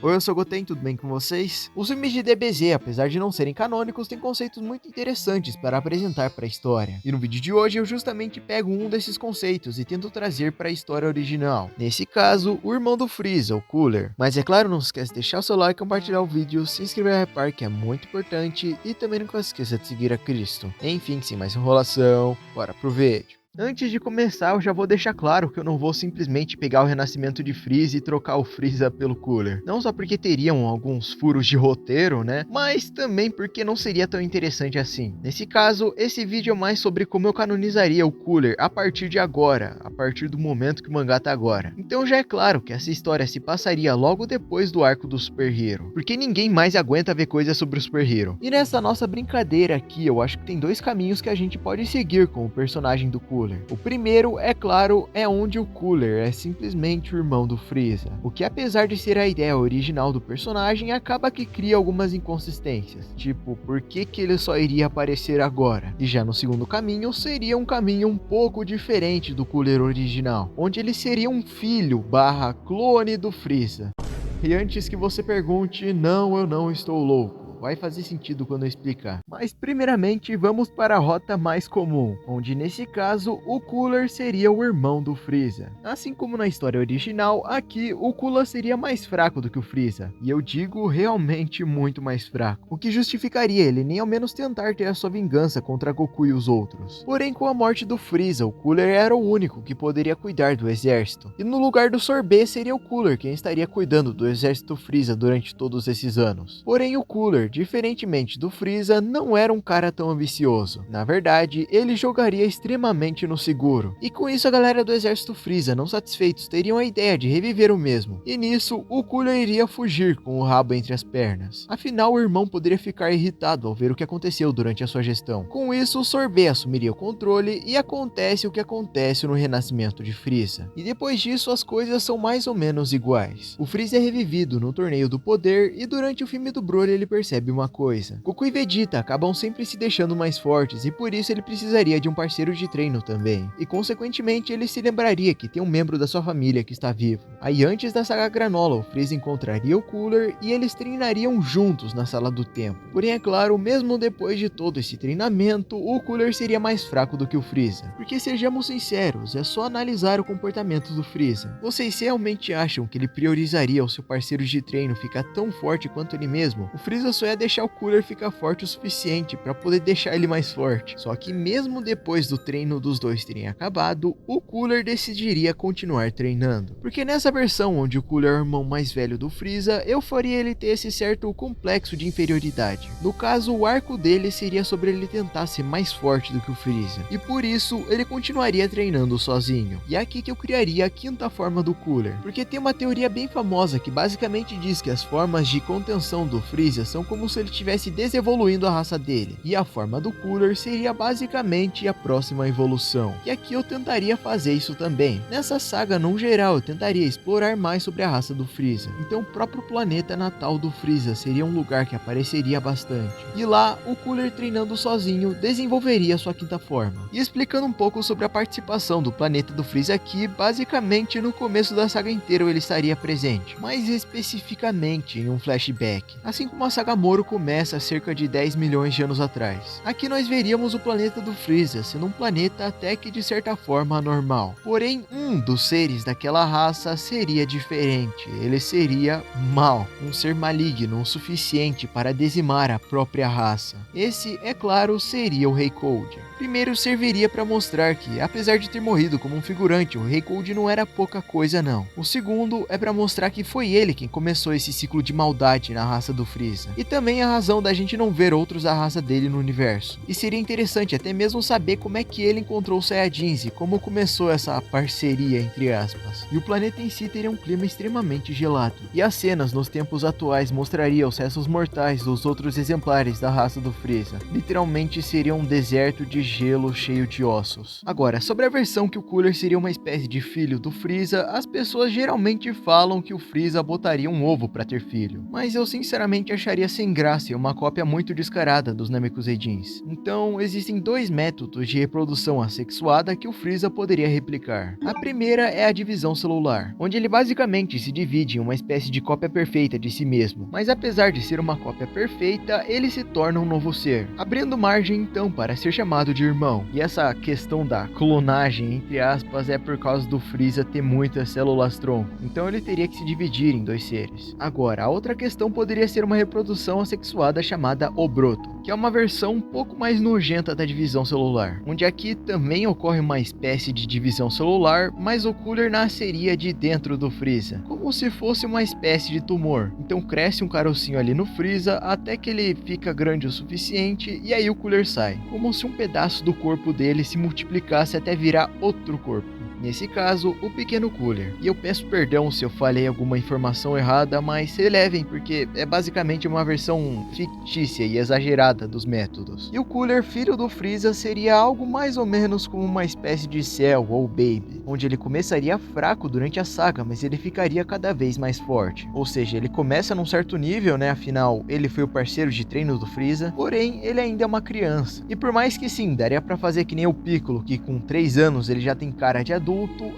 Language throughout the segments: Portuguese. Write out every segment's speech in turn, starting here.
Oi, eu sou o Goten, tudo bem com vocês? Os filmes de DBZ, apesar de não serem canônicos, têm conceitos muito interessantes para apresentar para a história. E no vídeo de hoje eu justamente pego um desses conceitos e tento trazer para a história original. Nesse caso, o irmão do Freeza, o Cooler. Mas é claro, não se esqueça de deixar o seu like, compartilhar o vídeo, se inscrever no Repar, que é muito importante, e também não se esqueça de seguir a Cristo. Enfim, sem mais enrolação, bora pro vídeo. Antes de começar, eu já vou deixar claro que eu não vou simplesmente pegar o renascimento de Freeza e trocar o Freeza pelo Cooler. Não só porque teriam alguns furos de roteiro, né? Mas também porque não seria tão interessante assim. Nesse caso, esse vídeo é mais sobre como eu canonizaria o Cooler a partir de agora, a partir do momento que o mangá tá agora. Então já é claro que essa história se passaria logo depois do arco do Super Hero, porque ninguém mais aguenta ver coisas sobre o Super Hero. E nessa nossa brincadeira aqui, eu acho que tem dois caminhos que a gente pode seguir com o personagem do Cooler. O primeiro, é claro, é onde o Cooler é simplesmente o irmão do Freeza, o que apesar de ser a ideia original do personagem, acaba que cria algumas inconsistências, tipo, por que ele só iria aparecer agora? E já no segundo caminho, seria um caminho um pouco diferente do Cooler original, onde ele seria um filho barra clone do Freeza. E antes que você pergunte, não, eu não estou louco. Vai fazer sentido quando eu explicar. Mas primeiramente vamos para a rota mais comum, onde nesse caso o Cooler seria o irmão do Freeza. Assim como na história original, aqui o Cooler seria mais fraco do que o Freeza, e eu digo realmente muito mais fraco, o que justificaria ele nem ao menos tentar ter a sua vingança contra Goku e os outros. Porém, com a morte do Freeza, o Cooler era o único que poderia cuidar do exército, e no lugar do Sorbet seria o Cooler quem estaria cuidando do exército Freeza durante todos esses anos. Porém, o Cooler, diferentemente do Freeza, não era um cara tão ambicioso. Na verdade, ele jogaria extremamente no seguro. E com isso a galera do exército Freeza, não satisfeitos, teriam a ideia de reviver o mesmo. E nisso, o Cooler iria fugir com o rabo entre as pernas. Afinal, o irmão poderia ficar irritado ao ver o que aconteceu durante a sua gestão. Com isso, o Sorbet assumiria o controle e acontece o que acontece no renascimento de Freeza. E depois disso, as coisas são mais ou menos iguais. O Freeza é revivido no Torneio do Poder e durante o filme do Broly ele percebe uma coisa. Goku e Vegeta acabam sempre se deixando mais fortes e por isso ele precisaria de um parceiro de treino também. E consequentemente ele se lembraria que tem um membro da sua família que está vivo. Aí antes da saga Granola, o Freeza encontraria o Cooler e eles treinariam juntos na Sala do Tempo. Porém, é claro, mesmo depois de todo esse treinamento, o Cooler seria mais fraco do que o Freeza. Porque sejamos sinceros, é só analisar o comportamento do Freeza. Vocês realmente acham que ele priorizaria o seu parceiro de treino ficar tão forte quanto ele mesmo? O Freeza só ia deixar o Cooler ficar forte o suficiente para poder deixar ele mais forte. Só que mesmo depois do treino dos dois terem acabado, o Cooler decidiria continuar treinando. Porque nessa versão onde o Cooler é o irmão mais velho do Freeza, eu faria ele ter esse certo complexo de inferioridade. No caso, o arco dele seria sobre ele tentar ser mais forte do que o Freeza. E por isso, ele continuaria treinando sozinho. E é aqui que eu criaria a quinta forma do Cooler. Porque tem uma teoria bem famosa que basicamente diz que as formas de contenção do Freeza são como se ele estivesse desevoluindo a raça dele, e a forma do Cooler seria basicamente a próxima evolução, e aqui eu tentaria fazer isso também. Nessa saga, no geral, eu tentaria explorar mais sobre a raça do Freeza, então o próprio planeta natal do Freeza seria um lugar que apareceria bastante, e lá, o Cooler treinando sozinho, desenvolveria sua quinta forma. E explicando um pouco sobre a participação do planeta do Freeza aqui, basicamente no começo da saga inteira ele estaria presente, mais especificamente em um flashback, assim como a saga Moro começa há cerca de 10 milhões de anos atrás. Aqui nós veríamos o planeta do Freeza sendo um planeta até que de certa forma normal. Porém, um dos seres daquela raça seria diferente. Ele seria mau, um ser maligno o suficiente para dizimar a própria raça. Esse, é claro, seria o Rei Cold. Primeiro serviria para mostrar que, apesar de ter morrido como um figurante, o Rei Cold não era pouca coisa não. O segundo é para mostrar que foi ele quem começou esse ciclo de maldade na raça do Freeza. E também a razão da gente não ver outros da raça dele no universo. E seria interessante até mesmo saber como é que ele encontrou os Saiyajins e como começou essa parceria entre aspas. E o planeta em si teria um clima extremamente gelado. E as cenas nos tempos atuais mostrariam os restos mortais dos outros exemplares da raça do Freeza. Literalmente seria um deserto de gelo cheio de ossos. Agora, sobre a versão que o Cooler seria uma espécie de filho do Freeza, as pessoas geralmente falam que o Freeza botaria um ovo para ter filho. Mas eu sinceramente acharia sem sem graça e uma cópia muito descarada dos Namekuseidins. Então, existem dois métodos de reprodução assexuada que o Freeza poderia replicar. A primeira é a divisão celular, onde ele basicamente se divide em uma espécie de cópia perfeita de si mesmo, mas apesar de ser uma cópia perfeita, ele se torna um novo ser, abrindo margem então para ser chamado de irmão. E essa questão da clonagem, entre aspas, é por causa do Freeza ter muitas células tronco, então ele teria que se dividir em dois seres. Agora, a outra questão poderia ser uma reprodução assexuada chamada Obroto, que é uma versão um pouco mais nojenta da divisão celular, onde aqui também ocorre uma espécie de divisão celular, mas o Cooler nasceria de dentro do Freeza, como se fosse uma espécie de tumor. Então cresce um carocinho ali no Freeza até que ele fica grande o suficiente e aí o Cooler sai, como se um pedaço do corpo dele se multiplicasse até virar outro corpo. Nesse caso, o pequeno Cooler. E eu peço perdão se eu falei alguma informação errada, mas relevem porque é basicamente uma versão fictícia e exagerada dos métodos. E o Cooler, filho do Freeza, seria algo mais ou menos como uma espécie de Cell ou Baby, onde ele começaria fraco durante a saga, mas ele ficaria cada vez mais forte. Ou seja, ele começa num certo nível, né? Afinal, ele foi o parceiro de treino do Freeza, porém, ele ainda é uma criança. E por mais que sim, daria pra fazer que nem o Piccolo, que com 3 anos ele já tem cara de adulto,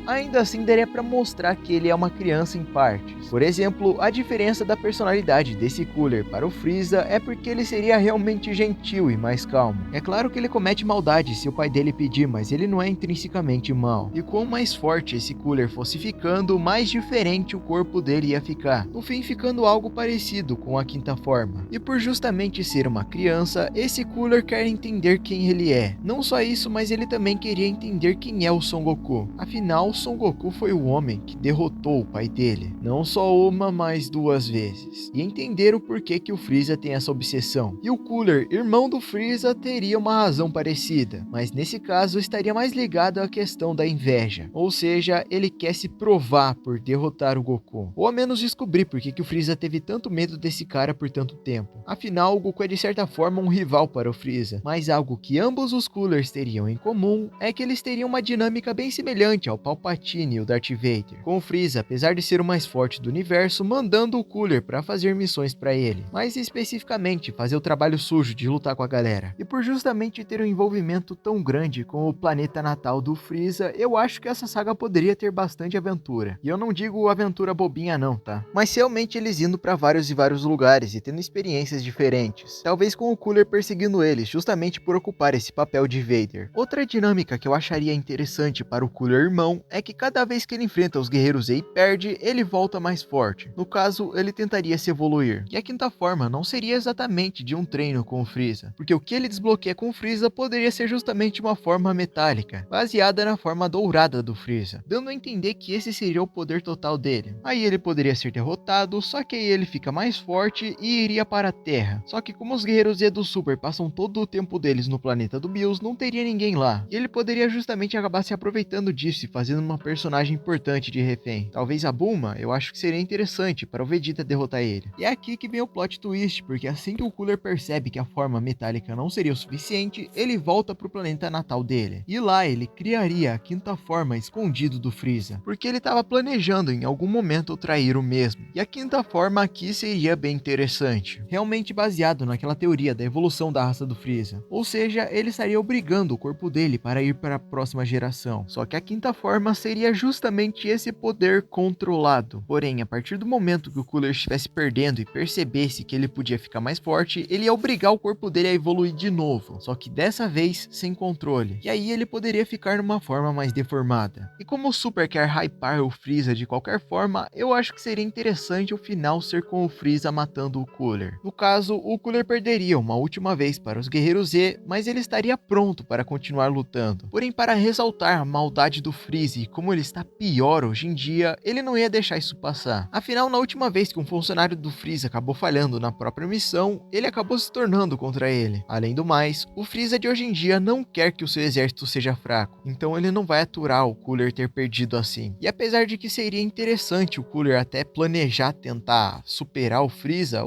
ainda assim daria para mostrar que ele é uma criança em partes. Por exemplo, a diferença da personalidade desse Cooler para o Freeza é porque ele seria realmente gentil e mais calmo. É claro que ele comete maldade se o pai dele pedir, mas ele não é intrinsecamente mau. E quanto mais forte esse Cooler fosse ficando, mais diferente o corpo dele ia ficar, no fim ficando algo parecido com a quinta forma. E por justamente ser uma criança, esse Cooler quer entender quem ele é. Não só isso, mas ele também queria entender quem é o Son Goku. Afinal, Son Goku foi o homem que derrotou o pai dele, não só uma, mas 2 vezes. E entender o porquê que o Freeza tem essa obsessão. E o Cooler, irmão do Freeza, teria uma razão parecida, mas nesse caso estaria mais ligado à questão da inveja. Ou seja, ele quer se provar por derrotar o Goku, ou ao menos descobrir por que o Freeza teve tanto medo desse cara por tanto tempo. Afinal, o Goku é de certa forma um rival para o Freeza, mas algo que ambos os Coolers teriam em comum é que eles teriam uma dinâmica bem semelhante ao Palpatine e o Darth Vader, com o Freeza, apesar de ser o mais forte do universo, mandando o Cooler para fazer missões para ele, mais especificamente fazer o trabalho sujo de lutar com a galera. E por justamente ter um envolvimento tão grande com o planeta natal do Freeza, eu acho que essa saga poderia ter bastante aventura. E eu não digo aventura bobinha não, tá? Mas realmente eles indo para vários e vários lugares e tendo experiências diferentes. Talvez com o Cooler perseguindo eles, justamente por ocupar esse papel de Vader. Outra dinâmica que eu acharia interessante para o Cooler irmão é que cada vez que ele enfrenta os guerreiros Z e perde, ele volta mais forte. No caso, ele tentaria se evoluir. E a quinta forma não seria exatamente de um treino com o Freeza, porque o que ele desbloqueia com o Freeza poderia ser justamente uma forma metálica, baseada na forma dourada do Freeza, dando a entender que esse seria o poder total dele. Aí ele poderia ser derrotado, só que aí ele fica mais forte e iria para a Terra. Só que como os guerreiros Z do Super passam todo o tempo deles no planeta do Bills, não teria ninguém lá. E ele poderia justamente acabar se aproveitando disso e fazendo uma personagem importante de refém. Talvez a Bulma, eu acho que seria interessante para o Vegeta derrotar ele. E é aqui que vem o plot twist, porque assim que o Cooler percebe que a forma metálica não seria o suficiente, ele volta para o planeta natal dele. E lá ele criaria a quinta forma escondido do Freeza, porque ele estava planejando em algum momento trair o mesmo. E a quinta forma aqui seria bem interessante, realmente baseado naquela teoria da evolução da raça do Freeza. Ou seja, ele estaria obrigando o corpo dele para ir para a próxima geração. Só que a quinta forma seria justamente esse poder controlado. Porém, a partir do momento que o Cooler estivesse perdendo e percebesse que ele podia ficar mais forte, ele ia obrigar o corpo dele a evoluir de novo, só que dessa vez sem controle. E aí ele poderia ficar numa forma mais deformada. E como o Super quer hypar o Freeza de qualquer forma, eu acho que seria interessante o final ser com o Freeza matando o Cooler. No caso, o Cooler perderia uma última vez para os Guerreiros Z, mas ele estaria pronto para continuar lutando. Porém, para ressaltar a maldade do Freeza e como ele está pior hoje em dia, ele não ia deixar isso passar. Afinal, na última vez que um funcionário do Freeza acabou falhando na própria missão, ele acabou se tornando contra ele. Além do mais, o Freeza de hoje em dia não quer que o seu exército seja fraco, então ele não vai aturar o Cooler ter perdido assim. E apesar de que seria interessante o Cooler até planejar tentar superar o Freeza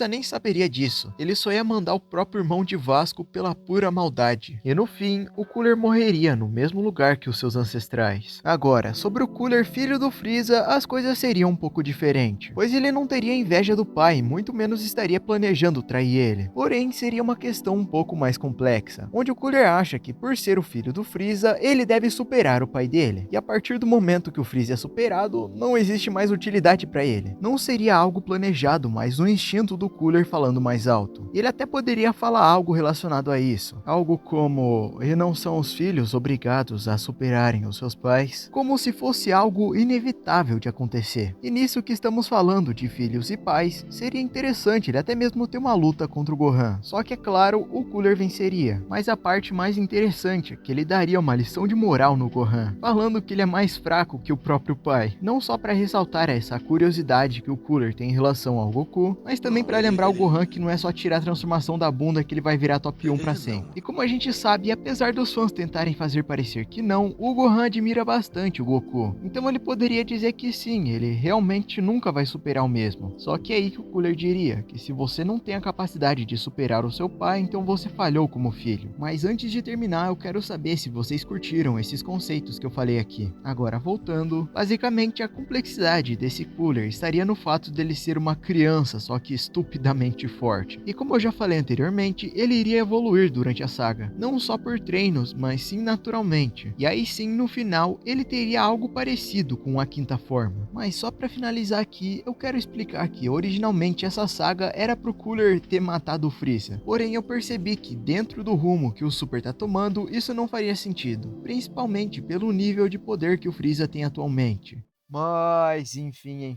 nem saberia disso. Ele só ia mandar o próprio irmão de Vasco pela pura maldade. E no fim, o Cooler morreria no mesmo lugar que os seus ancestrais ancestrais. Agora, sobre o Cooler filho do Freeza, as coisas seriam um pouco diferentes, pois ele não teria inveja do pai, muito menos estaria planejando trair ele. Porém, seria uma questão um pouco mais complexa, onde o Cooler acha que por ser o filho do Freeza, ele deve superar o pai dele, e a partir do momento que o Freeza é superado, não existe mais utilidade para ele. Não seria algo planejado, mas um instinto do Cooler falando mais alto. Ele até poderia falar algo relacionado a isso, algo como: e não são os filhos obrigados a superarem os seus pais, como se fosse algo inevitável de acontecer. E nisso que estamos falando de filhos e pais, seria interessante ele até mesmo ter uma luta contra o Gohan, só que é claro, o Cooler venceria. Mas a parte mais interessante é que ele daria uma lição de moral no Gohan, falando que ele é mais fraco que o próprio pai, não só para ressaltar essa curiosidade que o Cooler tem em relação ao Goku, mas também para lembrar o Gohan que não é só tirar a transformação da bunda que ele vai virar top 1 para sempre. E como a gente sabe, apesar dos fãs tentarem fazer parecer que não, o Gohan admira bastante o Goku, então ele poderia dizer que sim, ele realmente nunca vai superar o mesmo. Só que é aí que o Cooler diria que se você não tem a capacidade de superar o seu pai, então você falhou como filho. Mas antes de terminar, eu quero saber se vocês curtiram esses conceitos que eu falei aqui. Agora voltando, basicamente a complexidade desse Cooler estaria no fato dele ser uma criança, só que estupidamente forte. E como eu já falei anteriormente, ele iria evoluir durante a saga, não só por treinos, mas sim naturalmente. E aí sim, no final, ele teria algo parecido com a quinta forma. Mas só para finalizar aqui, eu quero explicar que originalmente essa saga era pro Cooler ter matado o Freeza. Porém, eu percebi que dentro do rumo que o Super tá tomando, isso não faria sentido, principalmente pelo nível de poder que o Freeza tem atualmente. Mas, enfim.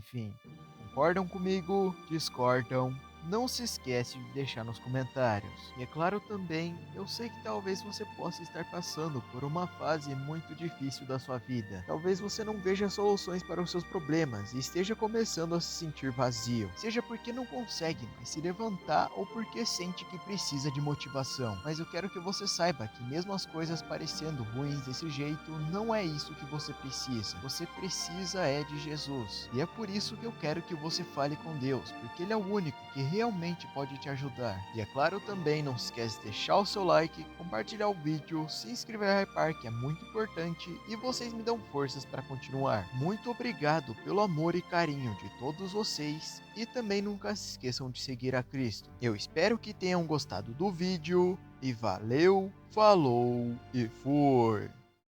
Concordam comigo? Discordam? Não se esquece de deixar nos comentários. E é claro também, eu sei que talvez você possa estar passando por uma fase muito difícil da sua vida. Talvez você não veja soluções para os seus problemas e esteja começando a se sentir vazio. Seja porque não consegue mais se levantar ou porque sente que precisa de motivação. Mas eu quero que você saiba que mesmo as coisas parecendo ruins desse jeito, não é isso que você precisa. Você precisa é de Jesus. E é por isso que eu quero que você fale com Deus, porque Ele é o único que realmente pode te ajudar. E é claro também, não se esquece de deixar o seu like, compartilhar o vídeo, se inscrever no Hypar, que é muito importante, e vocês me dão forças para continuar. Muito obrigado pelo amor e carinho de todos vocês, e também nunca se esqueçam de seguir a Cristo. Eu espero que tenham gostado do vídeo, e valeu, falou e fui!